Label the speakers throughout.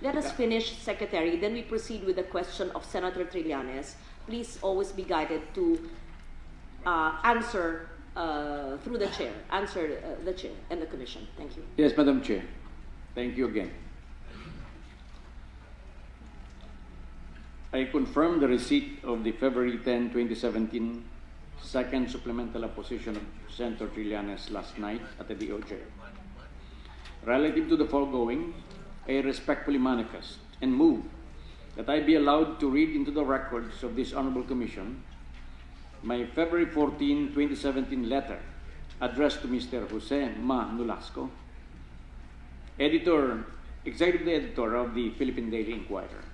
Speaker 1: Let us finish, Secretary. Then we proceed with the question of Senator Trillanes. Please always be guided to answer through the chair. Answer the chair and the commission. Thank you.
Speaker 2: Yes, Madam Chair. Thank you again. I confirm the receipt of the February 10, 2017 second supplemental opposition of Senator Trillanes last night at the DOJ. Relative to the foregoing, I respectfully manifest and move that I be allowed to read into the records of this Honorable Commission my February 14, 2017 letter addressed to Mr. Jose Ma Nolasco, Executive Editor of the Philippine Daily Inquirer.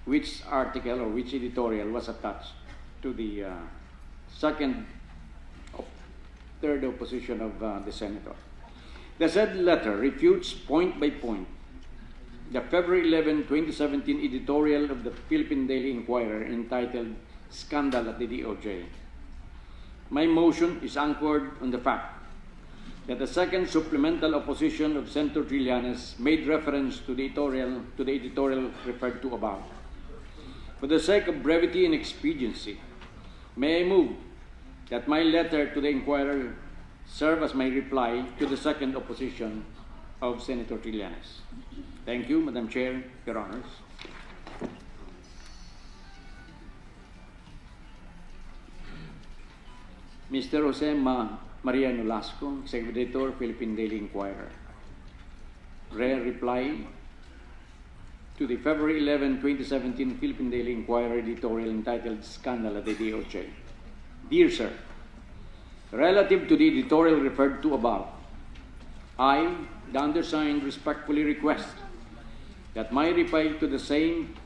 Speaker 2: Which article or which editorial was attached to the third opposition of the Senator. The said letter refutes point by point the February 11, 2017 editorial of the Philippine Daily Inquirer entitled Scandal at the DOJ. My motion is anchored on the fact that the second supplemental opposition of Senator Trillanes made reference to the editorial referred to above. For the sake of brevity and expediency, may I move that my letter to the Inquirer serve as my reply to the second opposition of Senator Trillanes. Thank you, Madam Chair, Your Honors. Mr. Jose Maria Nolasco, Executive Editor, Philippine Daily Inquirer. Reply to the February 11, 2017 Philippine Daily Inquirer editorial entitled Scandal at the DOJ. Dear Sir, relative to the editorial referred to above, I, the undersigned, respectfully request that my reply to the same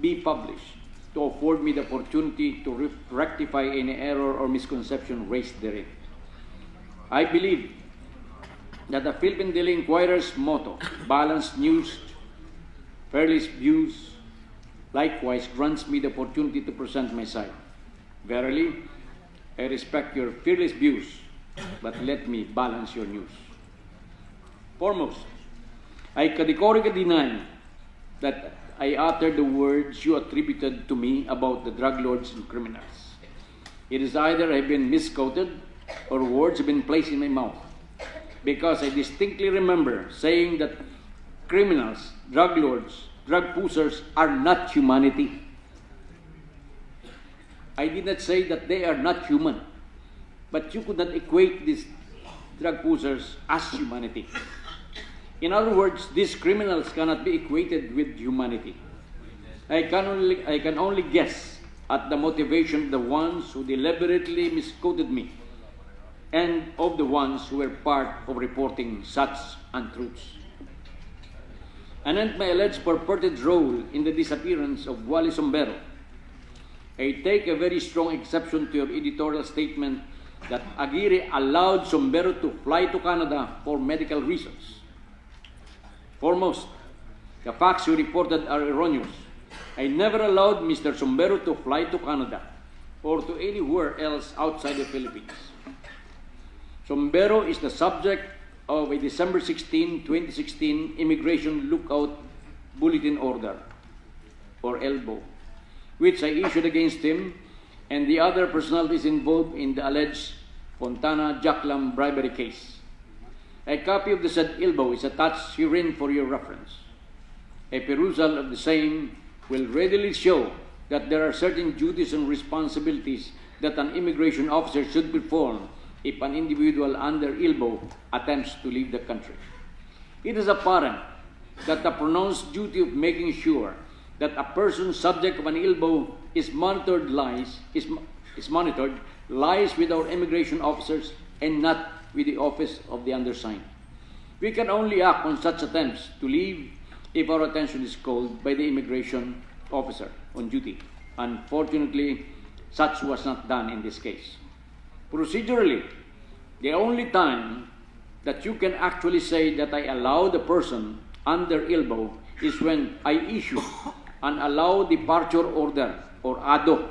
Speaker 2: be published to afford me the opportunity to rectify any error or misconception raised therein. I believe that the Philippine Daily Inquirer's motto, balanced news, fearless views, likewise grants me the opportunity to present my side. Verily, I respect your fearless views, but let me balance your news. Foremost, I categorically deny that I uttered the words you attributed to me about the drug lords and criminals. It is either I've been misquoted or words have been placed in my mouth, because I distinctly remember saying that criminals, drug lords, drug pushers are not humanity. I did not say that they are not human, but you could not equate these drug pushers as humanity. In other words, these criminals cannot be equated with humanity. I can only guess at the motivation of the ones who deliberately misquoted me and of the ones who were part of reporting such untruths. Anent my alleged purported role in the disappearance of Wally Sombero, I take a very strong exception to your editorial statement that Aguirre allowed Sombero to fly to Canada for medical reasons. Foremost, the facts you reported are erroneous. I never allowed Mr. Sombero to fly to Canada or to anywhere else outside the Philippines. Sombero is the subject of a December 16, 2016 Immigration Lookout Bulletin Order, or ELBO, which I issued against him and the other personalities involved in the alleged Fontana Jaclam bribery case. A copy of the said ELBO is attached herein for your reference. A perusal of the same will readily show that there are certain duties and responsibilities that an immigration officer should perform if an individual under ELBO attempts to leave the country. It is apparent that the pronounced duty of making sure that a person subject of an ELBO is monitored lies with our immigration officers and not with the office of the undersigned. We can only act on such attempts to leave if our attention is called by the immigration officer on duty. Unfortunately, such was not done in this case. Procedurally, the only time that you can actually say that I allow the person under ELBO is when I issue an allowed departure order, or ADO.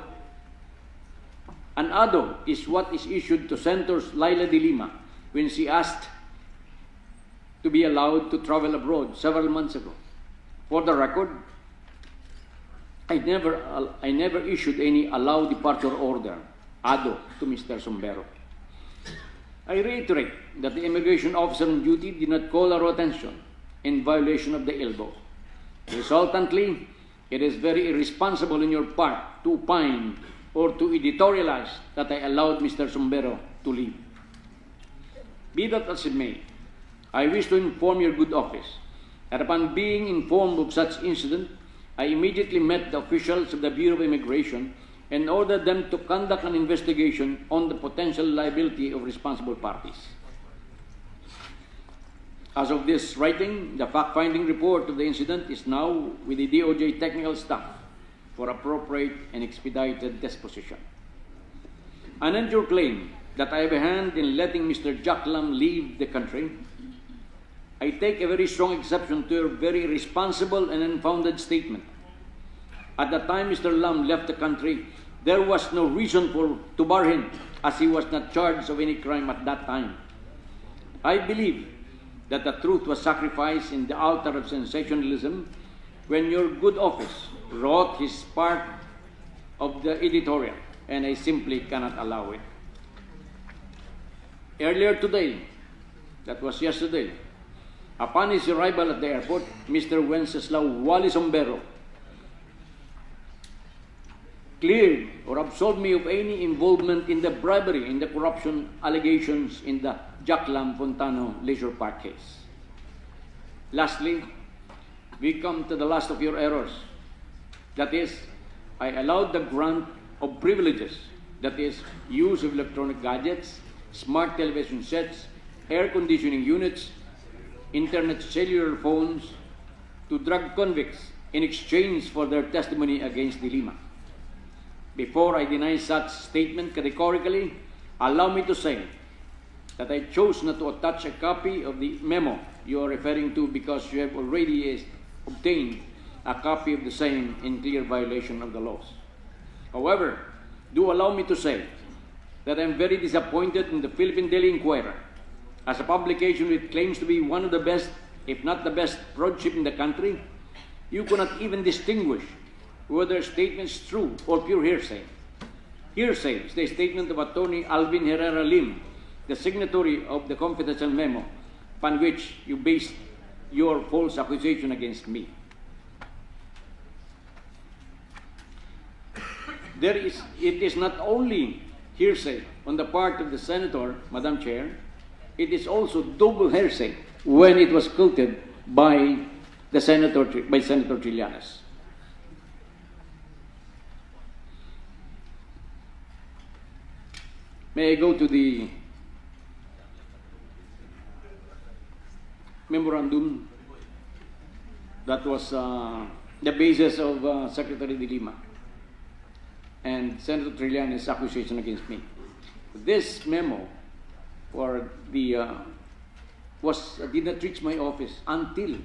Speaker 2: An ADO is what is issued to Senators Laila de Lima when she asked to be allowed to travel abroad several months ago. For the record, I never issued any allow departure order, ADO, to Mr. Sombero. I reiterate that the immigration officer on duty did not call our attention in violation of the ILBO. Resultantly, it is very irresponsible on your part to opine or to editorialize that I allowed Mr. Sombero to leave. Be that as it may, I wish to inform your good office that upon being informed of such incident, I immediately met the officials of the Bureau of Immigration and ordered them to conduct an investigation on the potential liability of responsible parties. As of this writing, the fact-finding report of the incident is now with the DOJ technical staff for appropriate and expedited disposition. And your claim that I have a hand in letting Mr. Jack Lam leave the country, I take a very strong exception to your very irresponsible and unfounded statement. At the time Mr. Lam left the country, there was no reason to bar him, as he was not charged of any crime at that time. I believe that the truth was sacrificed in the altar of sensationalism when your good office wrote his part of the editorial, and I simply cannot allow it. Earlier today, that was yesterday, upon his arrival at the airport, Mr. Wenceslao Wally Sombero cleared or absolved me of any involvement in the bribery and the corruption allegations in the Jack Lam Fontano Leisure Park case. Lastly, we come to the last of your errors. That is, I allowed the grant of privileges, that is, use of electronic gadgets, smart television sets, air conditioning units, internet cellular phones to drug convicts in exchange for their testimony against De Lima. Before I deny such statement categorically, allow me to say that I chose not to attach a copy of the memo you are referring to because you have already obtained a copy of the same in clear violation of the laws. However, do allow me to say that I am very disappointed in the Philippine Daily Inquirer, as a publication which claims to be one of the best, if not the best, broadship in the country. You cannot even distinguish whether a statement is true or pure hearsay. Hearsay is the statement of Attorney Alvin Herrera Lim, the signatory of the confidential memo, upon which you based your false accusation against me. It is not only hearsay on the part of the Senator, Madam Chair, it is also double hearsay when it was quoted by Senator Trillanes. May I go to the memorandum that was the basis of Secretary De Lima and Senator Trillanes' accusation against me. This memo for the did not reach my office until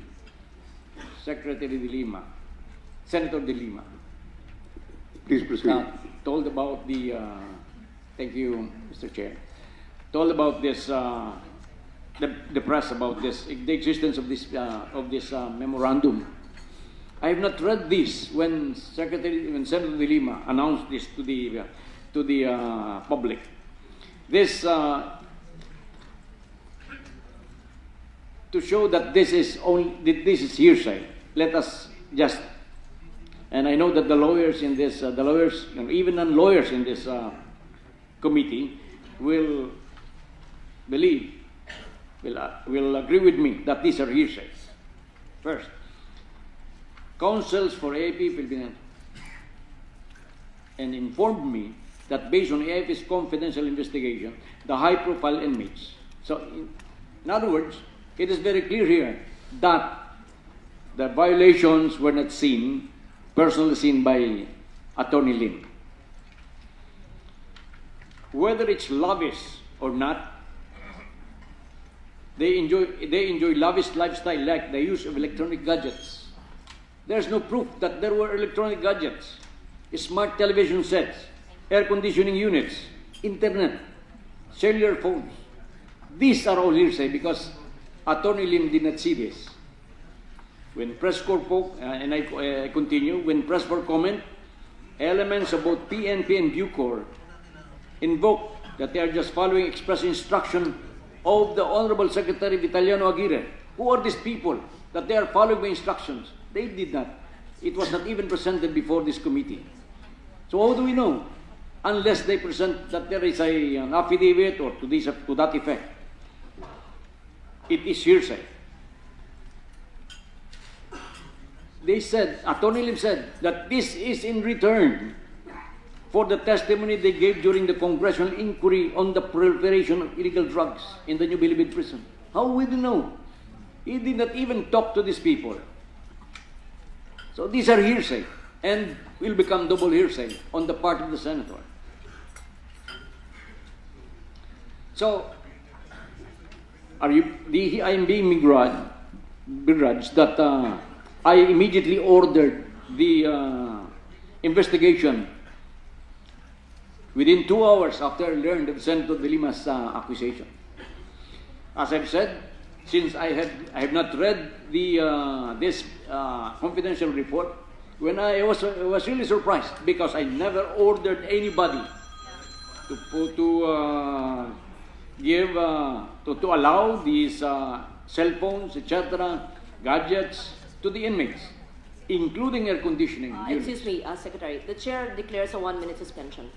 Speaker 2: Secretary De Lima, Senator De Lima,
Speaker 3: Please proceed.
Speaker 2: told about the thank you, Mr. Chair, told about this the press about this, the existence of this memorandum. I have not read this when Senator De Lima announced this to the public. This to show that this is hearsay. Let us just, and I know that the lawyers in this, even non-lawyers in this committee will believe, will agree with me that these are hearsays. First, counsels for AFP Philippines and informed me that based on AFP's confidential investigation, the high-profile inmates. So, in other words, it is very clear here that the violations were not seen, personally seen by Attorney Lim. Whether it's lavish or not, they enjoy lavish lifestyle like the use of electronic gadgets. There's no proof that there were electronic gadgets, smart television sets, air conditioning units, internet, cellular phones. These are all hearsay because Attorney Lim did not see this. When press corps, and I continue, when pressed for comment, elements of both PNP and Bucor invoke that they are just following express instruction of the Honorable Secretary Vitaliano Aguirre. Who are these people that they are following the instructions? They did not. It was not even presented before this committee. So how do we know? Unless they present that there is an affidavit or to that effect. It is hearsay. They said, Attorney Lim said, that this is in return for the testimony they gave during the congressional inquiry on the proliferation of illegal drugs in the New Bilibid prison. How would you know? He did not even talk to these people. So these are hearsay and will become double hearsay on the part of the senator. So, I am being begrudged that I immediately ordered the investigation within 2 hours after I learned of Senator De Lima's accusation. As I've said, since I have not read this confidential report, when I was really surprised because I never ordered anybody to allow these cell phones, etc., gadgets to the inmates, including air conditioning units.
Speaker 1: Excuse me, Secretary. The chair declares a 1-minute suspension.